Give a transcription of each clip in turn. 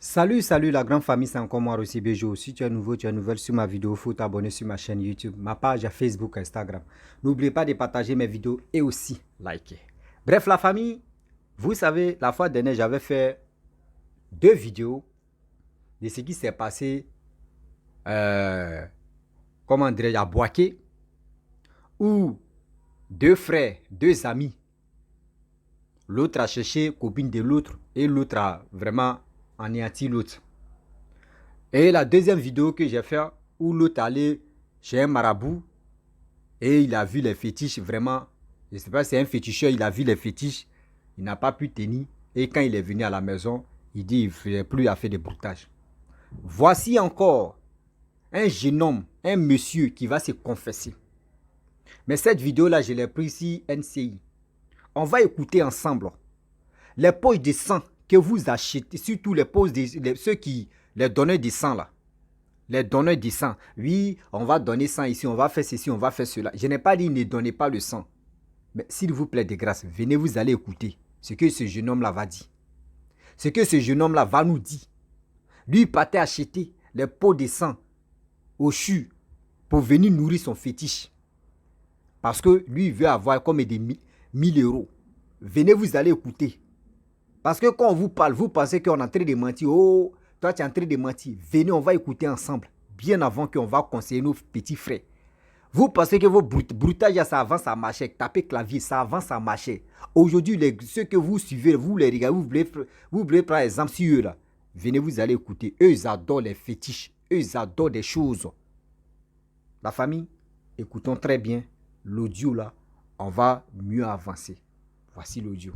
Salut la grande famille, c'est encore moi Rossi Bejo. Si tu es nouveau, tu es nouvelle sur ma vidéo, il faut t'abonner sur ma chaîne YouTube, ma page Facebook, Instagram. N'oubliez pas de partager mes vidéos et aussi liker. Bref la famille, vous savez, la fois dernière j'avais fait deux vidéos de ce qui s'est passé, comment dirais-je, à Boaké, où deux frères, deux amis, l'autre a cherché copine de l'autre et l'autre a vraiment anéanti l'autre. Et la deuxième vidéo que j'ai fait où l'autre allé chez un marabout et il a vu les fétiches vraiment. Je ne sais pas si c'est un féticheur, il a vu les fétiches, il n'a pas pu tenir. Et quand il est venu à la maison, il dit qu'il ne faisait plus à faire des broutages. Voici encore un jeune homme, un monsieur qui va se confesser. Mais cette vidéo-là, je l'ai prise ici, NCI. On va écouter ensemble les poches de sang que vous achetez, surtout les poches de ceux qui, les donneurs de sang là. Les donneurs de sang. Oui, on va donner sang ici, on va faire ceci, on va faire cela. Je n'ai pas dit ne donnez pas le sang. Mais s'il vous plaît de grâce, venez vous allez écouter ce que ce jeune homme là va dire. Ce que ce jeune homme là va nous dire. Lui, il partait acheter les pots de sang au CHU pour venir nourrir son fétiche. Parce que lui, il veut avoir comme des 1000 €. Venez vous allez écouter. Parce que quand on vous parle, vous pensez qu'on est en train de mentir. Oh, toi tu es en train de mentir. Venez, on va écouter ensemble. Bien avant qu'on va conseiller nos petits frères. Vous pensez que vos broutages, ça avance à marcher. Taper clavier, ça avance à marcher. Aujourd'hui, ceux que vous suivez, vous les regardez, vous voulez prendre exemple sur eux là. Venez, vous allez écouter. Eux, ils adorent les fétiches. Eux, ils adorent des choses. La famille, écoutons très bien l'audio là. On va mieux avancer. Voici l'audio.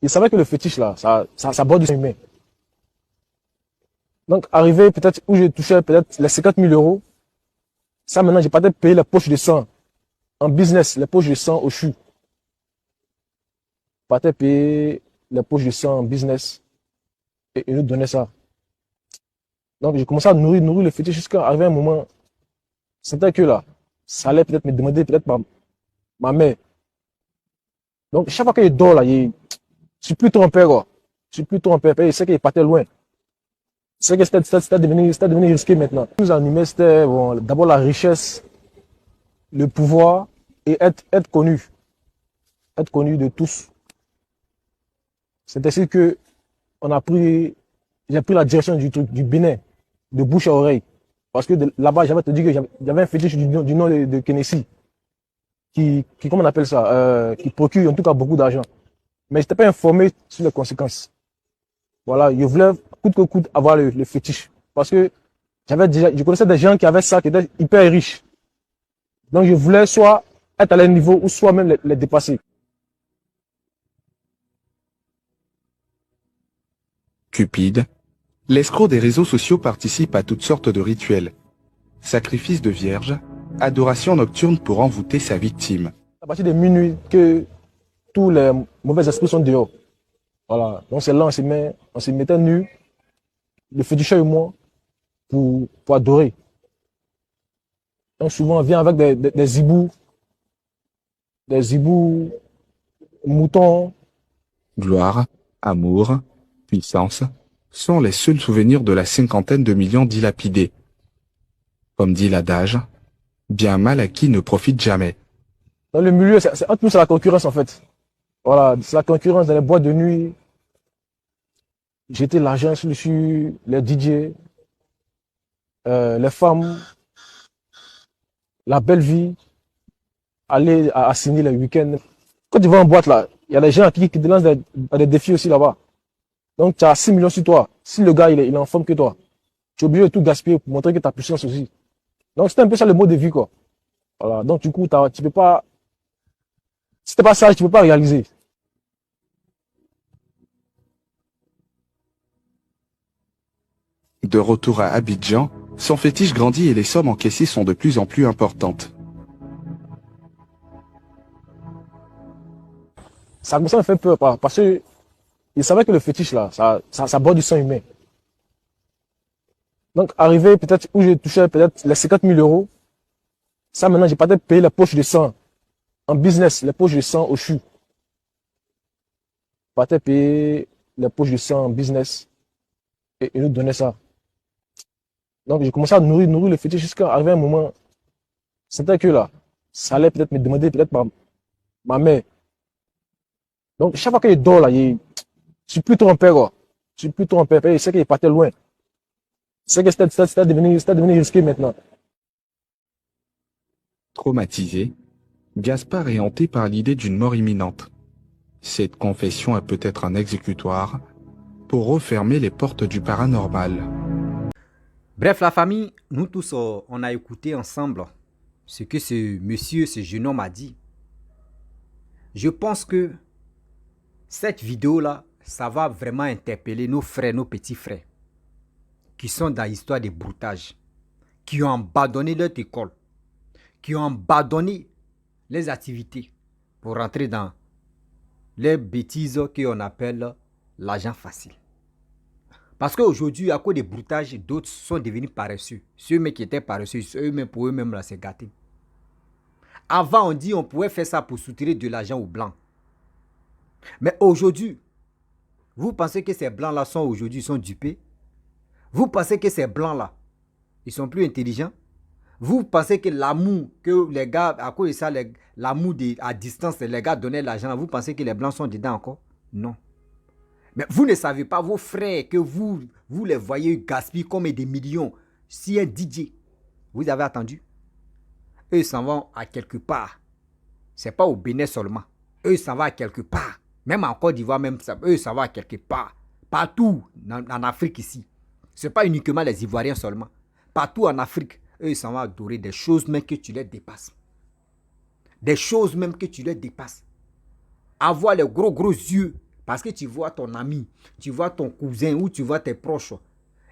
Il savait que le fétiche là, ça borde du sang humain. Donc, arrivé peut-être où j'ai touché peut-être les 50 000 €, ça maintenant, j'ai peut-être payé les poches de sang en business, les poches de sang au CHU. Peut-être payer les poches de sang en business et il nous donnait ça. Donc, j'ai commencé à nourrir le fétiche jusqu'à arriver un moment, c'était que là, ça allait peut-être me demander peut-être ma mère. Donc, chaque fois qu'il dort là, je suis plus trompé, quoi. Je suis plus trompé, il sait qu'il partait loin. C'est que c'était devenu risqué maintenant. Ce qui nous animait, c'était bon, d'abord la richesse, le pouvoir et être connu. Être connu de tous. C'est ainsi que j'ai pris la direction du Bénin, de bouche à oreille. Parce que là-bas, j'avais te dit que j'avais un fétiche du nom de Kenessi, qui, comment on appelle ça, qui procure en tout cas beaucoup d'argent. Mais je n'étais pas informé sur les conséquences. Voilà, je voulais coûte que coûte avoir le fétiche. Parce que je connaissais des gens qui avaient ça, qui étaient hyper riches. Donc je voulais soit être à leur niveau ou soit même les dépasser. Cupide. L'escroc des réseaux sociaux participe à toutes sortes de rituels. Sacrifice de vierges, adoration nocturne pour envoûter sa victime. À partir de minuit que tous les mauvais esprits sont dehors. Voilà, donc c'est là on se mettait nus, le féticheur et moi, pour adorer. Donc souvent on vient avec des hiboux, moutons. Gloire, amour, puissance sont les seuls souvenirs de la cinquantaine de millions dilapidés. Comme dit l'adage, bien mal acquis ne profite jamais. Dans le milieu, entre nous, c'est la concurrence en fait. Voilà, c'est la concurrence dans les boîtes de nuit. J'étais l'argent sur les DJ, les femmes, la belle vie, aller à signer les week-ends. Quand tu vas en boîte là, il y a des gens qui te lancent des défis aussi là-bas. Donc tu as 6 millions sur toi. Si le gars il est en forme que toi, tu es obligé de tout gaspiller pour montrer que tu as puissance aussi. Donc c'était un peu ça le mode de vie quoi. Voilà, donc du coup, tu peux pas. Si t'es pas sage, tu peux pas réaliser. De retour à Abidjan, son fétiche grandit et les sommes encaissées sont de plus en plus importantes. Ça commençait à me faire peur parce que il savait que le fétiche là, ça borde du sang humain. Donc arrivé peut-être où j'ai touché peut-être les 50 000 €, ça maintenant j'ai peut-être payé les poches de sang en business, les poches de sang au CHU. Peut-être payer les poches de sang en business et nous donnaient ça. Donc, j'ai commencé à nourrir le fétiche jusqu'à arriver un moment. C'était que là, ça allait peut-être me demander peut-être ma mère. Donc, chaque fois qu'il dort là, je suis plus trop en paix, quoi. Je suis plus trop en paix. Je sais qu'il partait loin. Je sais que c'était devenu risqué maintenant. Traumatisé, Gaspard est hanté par l'idée d'une mort imminente. Cette confession est peut-être un exécutoire pour refermer les portes du paranormal. Bref, la famille, nous tous, on a écouté ensemble ce que ce monsieur, ce jeune homme a dit. Je pense que cette vidéo-là, ça va vraiment interpeller nos frères, nos petits frères, qui sont dans l'histoire des broutages, qui ont abandonné leur école, qui ont abandonné les activités pour rentrer dans les bêtises qu'on appelle l'argent facile. Parce qu'aujourd'hui, à cause des broutages, d'autres sont devenus paresseux. Ceux qui étaient paresseux, eux-mêmes pour eux-mêmes, là, c'est gâté. Avant, on dit on pouvait faire ça pour soutirer de l'argent aux blancs. Mais aujourd'hui, vous pensez que ces blancs-là sont aujourd'hui sont dupés? Vous pensez que ces blancs-là, ils sont plus intelligents? Vous pensez que l'amour que les gars, à cause de ça, l'amour à distance, les gars donnaient l'argent, vous pensez que les blancs sont dedans encore? Non. Mais vous ne savez pas, vos frères, que vous les voyez gaspiller comme des millions. Si un DJ, vous avez attendu, eux s'en vont à quelque part. Ce n'est pas au Bénin seulement. Eux s'en vont à quelque part. Même en Côte d'Ivoire, même eux s'en vont à quelque part. Partout en Afrique ici. Ce n'est pas uniquement les Ivoiriens seulement. Partout en Afrique, eux s'en vont adorer des choses même que tu les dépasses. Des choses même que tu les dépasses. Avoir les gros yeux. Parce que tu vois ton ami, tu vois ton cousin ou tu vois tes proches.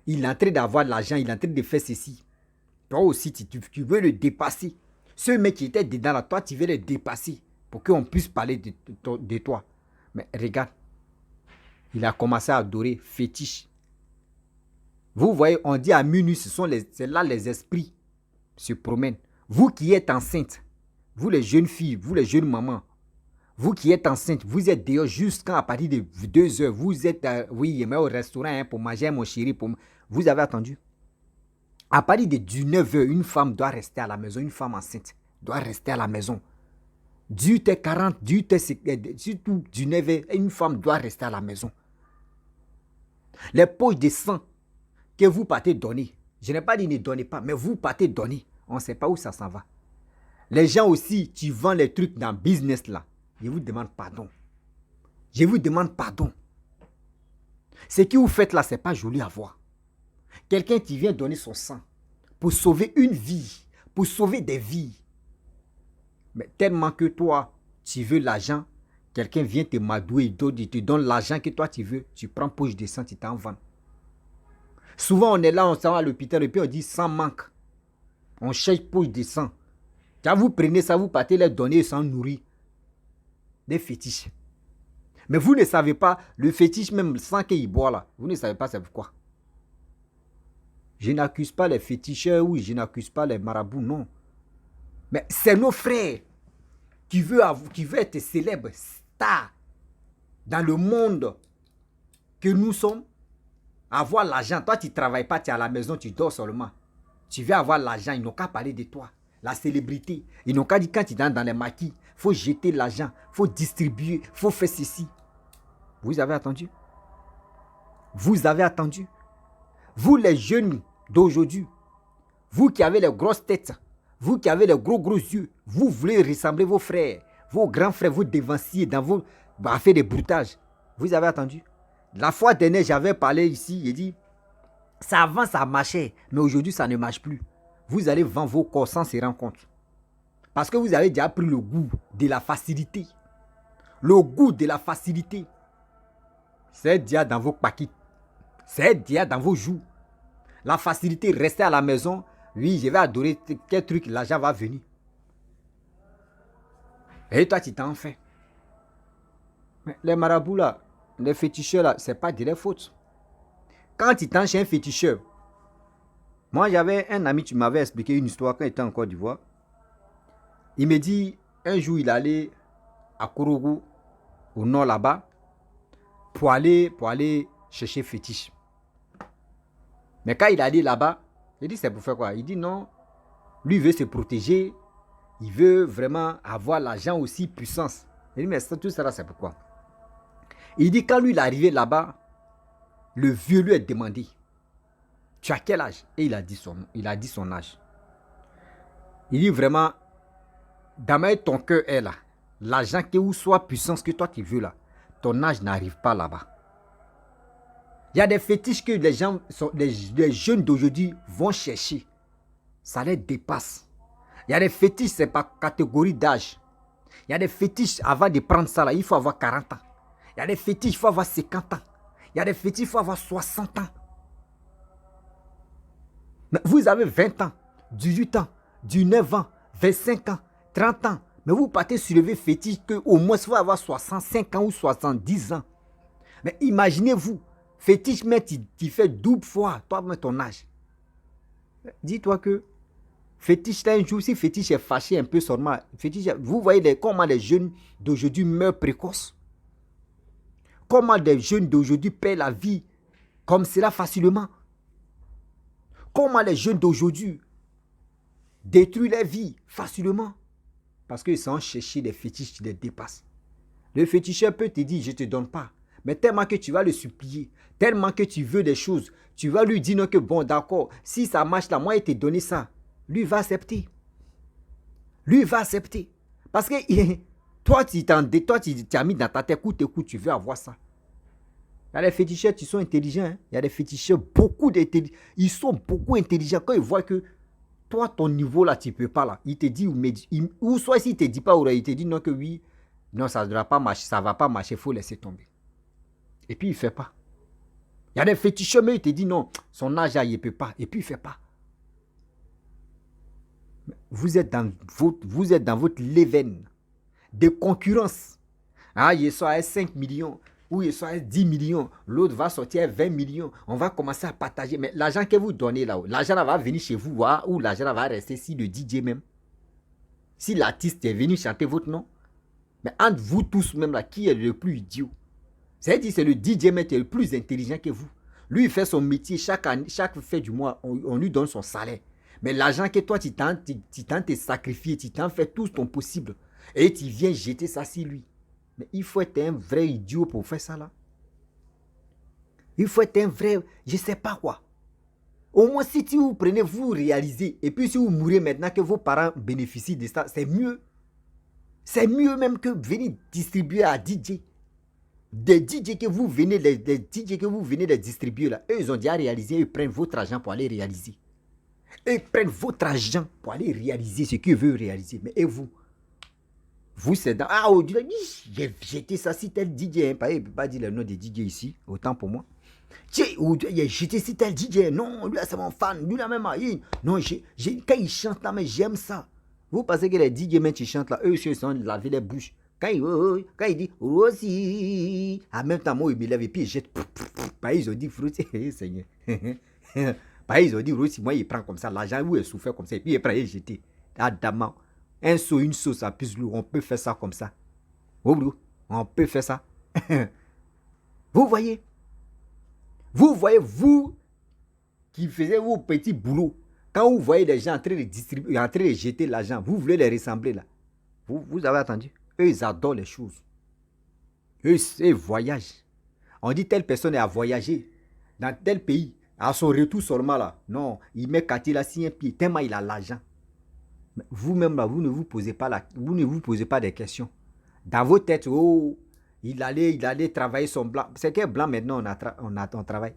Il est en train d'avoir de l'argent, il est en train de faire ceci. Toi aussi, tu veux le dépasser. Ceux mecs qui étaient dedans là, toi, tu veux les dépasser pour qu'on puisse parler de toi. Mais regarde, il a commencé à adorer fétiche. Vous voyez, on dit à minuit, c'est là les esprits se promènent. Vous qui êtes enceinte, vous les jeunes filles, vous les jeunes mamans, vous qui êtes enceinte, vous êtes dehors jusqu'à partir de 2 heures. Vous êtes, oui, mais au restaurant pour manger, mon chéri. Vous avez attendu. À partir de 19 heures, une femme doit rester à la maison. Une femme enceinte doit rester à la maison. Du 40, surtout du 9 heures, une femme doit rester à la maison. Les poches de sang que vous partez donner, je n'ai pas dit ne donnez pas, mais vous partez donner. On ne sait pas où ça s'en va. Les gens aussi, tu vends les trucs dans le business là. Je vous demande pardon. Je vous demande pardon. Ce que vous faites là, ce n'est pas joli à voir. Quelqu'un qui vient donner son sang pour sauver une vie, pour sauver des vies. Mais tellement que toi, tu veux l'argent, quelqu'un vient te madouer, il te donne l'argent que toi tu veux, tu prends poche de sang, tu t'en vends. Souvent on est là, on s'en va à l'hôpital et puis on dit sang manque. On cherche poche de sang. Quand vous prenez ça, vous partez les donner sans nourrir. Des fétiches. Mais vous ne savez pas, le fétiche même sans qu'il boit là, vous ne savez pas c'est pourquoi. Je n'accuse pas les féticheurs ou je n'accuse pas les marabouts, non. Mais c'est nos frères qui veulent être célèbres, stars, dans le monde que nous sommes, avoir l'argent. Toi, tu ne travailles pas, tu es à la maison, tu dors seulement. Tu veux avoir l'argent, ils n'ont qu'à parler de toi. La célébrité. Ils n'ont qu'à dire quand tu es dans les maquis, il faut jeter l'argent, il faut distribuer, il faut faire ceci. Vous avez attendu? Vous avez attendu? Vous les jeunes d'aujourd'hui, vous qui avez les grosses têtes, vous qui avez les gros yeux, vous voulez ressembler vos frères, vos grands frères, vos dévanciers dans vos affaires de broutage. Vous avez attendu? La fois dernière, j'avais parlé ici, j'ai dit, ça avant ça marchait, mais aujourd'hui ça ne marche plus. Vous allez vendre vos corps sans se rendre compte. Parce que vous avez déjà pris le goût de la facilité. Le goût de la facilité. C'est déjà dans vos paquets. C'est déjà dans vos joues. La facilité, rester à la maison. Oui, je vais adorer quel truc, l'argent va venir. Et toi, tu t'en fais. Mais les marabouts là, les féticheurs là, c'est pas de leur faute. Quand tu t'en chez un féticheur, moi j'avais un ami, tu m'avais expliqué une histoire quand il était en Côte d'Ivoire. Il me dit, un jour il allait à Kourougou, au nord là-bas, pour aller chercher fétiche. Mais quand il a dit là-bas, il dit c'est pour faire quoi? Il dit non, lui veut se protéger, il veut vraiment avoir l'argent aussi, puissance. Il dit mais tout ça là c'est pourquoi? Il dit quand lui il est arrivé là-bas, le vieux lui a demandé, tu as quel âge? Et il a dit son âge. Il dit vraiment, dans ton cœur est là. L'argent que ou soit puissance que toi tu veux là, ton âge n'arrive pas là-bas. Il y a des fétiches que les gens, les jeunes d'aujourd'hui vont chercher. Ça les dépasse. Il y a des fétiches, c'est par catégorie d'âge. Il y a des fétiches, avant de prendre ça là, il faut avoir 40 ans. Il y a des fétiches, il faut avoir 50 ans. Il y a des fétiches, il faut avoir 60 ans. Mais vous avez 20 ans, 18 ans, 19 ans, 25 ans, 30 ans. Mais vous partez soulever fétiche qu'au moins il faut avoir 65 ans ou 70 ans. Mais imaginez-vous, fétiche, mais tu fais double fois, toi-même ton âge. Dis-toi que fétiche, un jour, si fétiche est fâché un peu seulement, fétiche, vous voyez comment les jeunes d'aujourd'hui meurent précoces. Comment les jeunes d'aujourd'hui perdent la vie comme cela facilement. Comment les jeunes d'aujourd'hui détruisent leur vie facilement. Parce qu'ils sont cherchés des fétiches qui les dépassent. Le féticheur peut te dire, je ne te donne pas. Mais tellement que tu vas le supplier, tellement que tu veux des choses, tu vas lui dire non que bon d'accord, si ça marche là, moi il t'a donné ça. Lui va accepter. Lui va accepter. Parce que toi, tu as mis dans ta tête, écoute, tu veux avoir ça. Il y a des féticheurs qui sont intelligents. Hein? Il y a des féticheurs, ils sont beaucoup intelligents. Quand ils voient que toi, ton niveau là, tu ne peux pas là. Il te dit, ou soit s'il ne te dit pas, il te dit non que oui, non, ça ne va pas marcher, ça ne va pas marcher, il faut laisser tomber. Et puis il ne fait pas. Il y a des féticheurs, mais il te dit non, son âge là, il ne peut pas. Et puis il ne fait pas. Vous êtes dans votre leven de concurrence. Ah, il soit à 5 millions, ou il soit à 10 millions, l'autre va sortir à 20 millions. On va commencer à partager. Mais l'argent que vous donnez là, l'argent va venir chez vous, ou l'argent va rester si le DJ même. Si l'artiste est venu chanter votre nom. Mais entre vous tous même là, qui est le plus idiot? C'est-à-dire c'est le DJ même qui est le plus intelligent que vous. Lui, il fait son métier, chaque fin du mois, on lui donne son salaire. Mais l'argent que toi, tu tentes te sacrifier, tu t'en fais tout ton possible. Et tu viens jeter ça sur lui. Mais il faut être un vrai idiot pour faire ça là. Il faut être un vrai, je ne sais pas quoi. Au moins, si vous prenez, vous réalisez. Et puis si vous mourrez maintenant que vos parents bénéficient de ça, c'est mieux. C'est mieux même que venir distribuer à DJ. Des DJ que vous venez, les distribuer là. Eux, ils ont déjà réalisé, ils prennent votre argent pour aller réaliser. Ils prennent votre argent pour aller réaliser ce qu'ils veulent réaliser. Mais et vous? Vous, c'est dans... Ah, j'ai jeté ça si tel DJ. Hein. Il ne peut pas dire le nom des DJ ici. Autant pour moi. J'ai jeté si tel DJ. Non, lui là, c'est mon fan. Lui là, même. Non, quand il chante là, mais j'aime ça. Vous pensez que les DJ, même qui chantent là, eux, ils sont laver les bouches. Quand il dit Rossi, en même temps, moi, il me lève et puis il jette. Ils ont dit Frutti, Seigneur. Ils ont dit Rossi, moi, il prend comme ça. L'argent, où il souffre comme ça. Et puis il prend et il jette. Adamant. Un seau, une sauce à plus lourd, on peut faire ça comme ça. On peut faire ça. Vous voyez, vous qui faisiez vos petits boulots, quand vous voyez les gens en train de distribuer, en train de jeter l'argent, vous voulez les ressembler là. Vous avez attendu. Eux, ils adorent les choses. Eux, ils voyagent. On dit telle personne est à voyager dans tel pays. À son retour seulement là. Non, il met quartier là, si un pied, tellement il a l'argent. Vous-même là, vous ne vous posez pas des questions. Dans vos têtes, oh, il allait travailler son blanc. C'est quel blanc maintenant on travaille?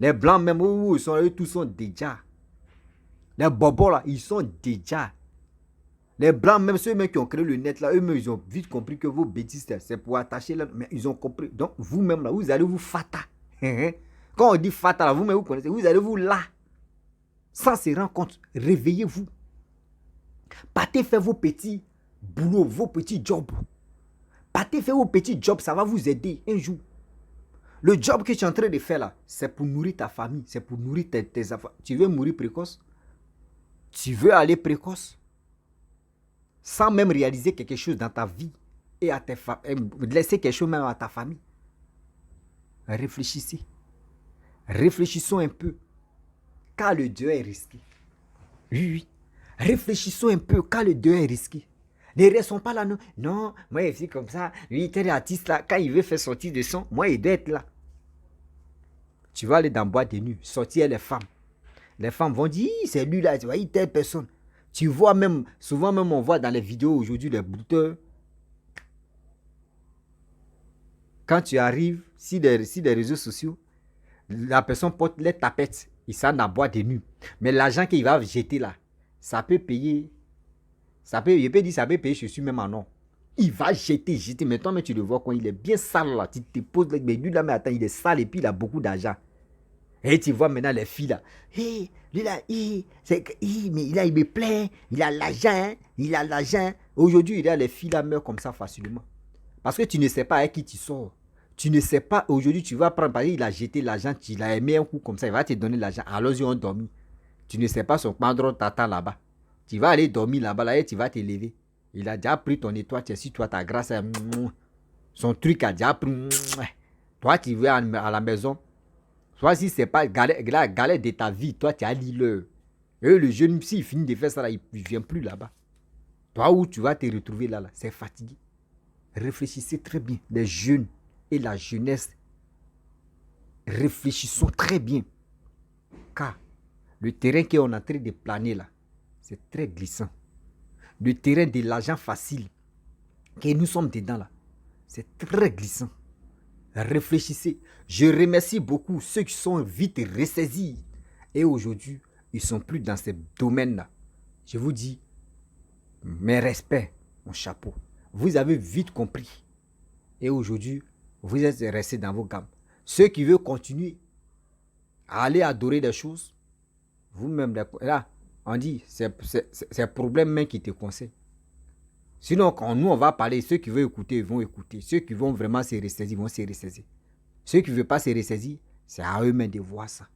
Les blancs même, eux tous sont déjà. Les bobos là, ils sont déjà. Les blancs, même ceux qui ont créé le net là, eux-mêmes, ils ont vite compris que vos bêtises, c'est pour attacher là. Mais ils ont compris. Donc, vous-même là, vous allez vous fata. Quand on dit fata là, vous-même vous connaissez, vous allez vous là. Sans se rendre compte, réveillez-vous. Partez faire vos petits boulots, vos petits jobs. Partez faire vos petits jobs, ça va vous aider un jour. Le job que tu es en train de faire là, c'est pour nourrir ta famille, c'est pour nourrir tes affaires. Tu veux mourir précoce? Tu veux aller précoce? Sans même réaliser quelque chose dans ta vie et à laisser quelque chose même à ta famille. Réfléchissez. Réfléchissons un peu. car le dehors est risqué. Oui, oui. Réfléchissons un peu, car le dehors est risqué. Ne restons pas là, non. Non, moi, je suis comme ça. Lui, tel artiste là, quand il veut faire sortir de son, moi, il doit être là. Tu vas aller dans le boîte de nuit, sortir les femmes. Les femmes vont dire, c'est lui là, tu vois, telle personne. Tu vois même, souvent même on voit dans les vidéos aujourd'hui, les brouteurs. Quand tu arrives sur les réseaux sociaux, la personne porte les tapettes, il s'en dans la boîte de nuit. Mais l'argent qu'il va jeter là, ça peut payer, il peut dire ça peut payer, je suis même en or. Il va jeter. Mais toi, mais tu le vois quand il est bien sale là, tu te poses, mais lui là, mais attends, il est sale et puis il a beaucoup d'argent. Et tu vois maintenant les filles là. Hey, lui là, mais là, il me plaît. Il a l'argent. Hein, il a l'argent. Aujourd'hui, les filles là meurent comme ça facilement. Parce que tu ne sais pas avec qui tu sors. Tu ne sais pas. Aujourd'hui, tu vas prendre. Par exemple, il a jeté l'argent. Il a aimé un coup comme ça. Il va te donner l'argent. Alors, ils ont dormi. Tu ne sais pas son pandron t'attend là-bas. Tu vas aller dormir là-bas. Là, et tu vas te lever. Il a déjà pris ton étoile. Tu es sur toi, ta grâce. Son truc a déjà pris. Toi, tu vas à la maison. Soit si ce n'est pas la galère de ta vie, toi tu as l'île. Et le jeune, s'il finit de faire ça, là, il ne vient plus là-bas. Toi où tu vas te retrouver là, c'est fatigué. Réfléchissez très bien. Les jeunes et la jeunesse, réfléchissons très bien. Car le terrain qu'on est en train de planer là, c'est très glissant. Le terrain de l'argent facile que nous sommes dedans là, c'est très glissant. Réfléchissez. Je remercie beaucoup ceux qui sont vite ressaisis. Et aujourd'hui, ils ne sont plus dans ce domaine-là. Je vous dis, mes respects, mon chapeau. Vous avez vite compris. Et aujourd'hui, vous êtes restés dans vos gammes. Ceux qui veulent continuer à aller adorer des choses, vous-même, là, on dit, c'est le problème même qui te conseille. Sinon, quand nous, on va parler, ceux qui veulent écouter, ils vont écouter. Ceux qui vont vraiment se ressaisir, vont se ressaisir. Ceux qui ne veulent pas se ressaisir, c'est à eux-mêmes de voir ça.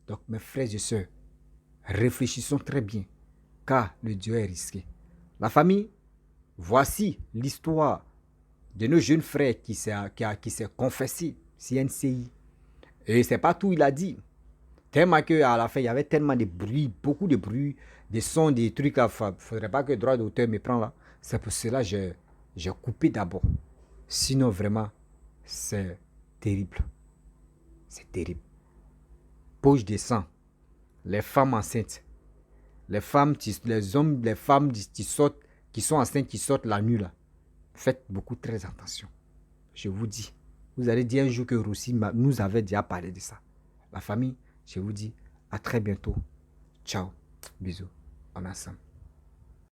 Donc, mes frères et sœurs, réfléchissons très bien, car le Dieu est risqué. La famille, voici l'histoire de nos jeunes frères qui s'est confessé, CNCI. Et c'est pas tout, il a dit. Tellement qu'à la fin, il y avait tellement de bruit, beaucoup de bruit, des sons, des trucs. Il ne faudrait pas que le droit d'auteur me prenne là. C'est pour cela que j'ai coupé d'abord. Sinon, vraiment, c'est terrible. C'est terrible. Poche de sang. Les femmes enceintes. Les femmes, les hommes, les femmes qui sont enceintes, qui sortent la nuit là. Faites beaucoup très attention. Je vous dis. Vous allez dire un jour que Roussi nous avait déjà parlé de ça. La famille, je vous dis à très bientôt. Ciao. Bisous. On est ensemble.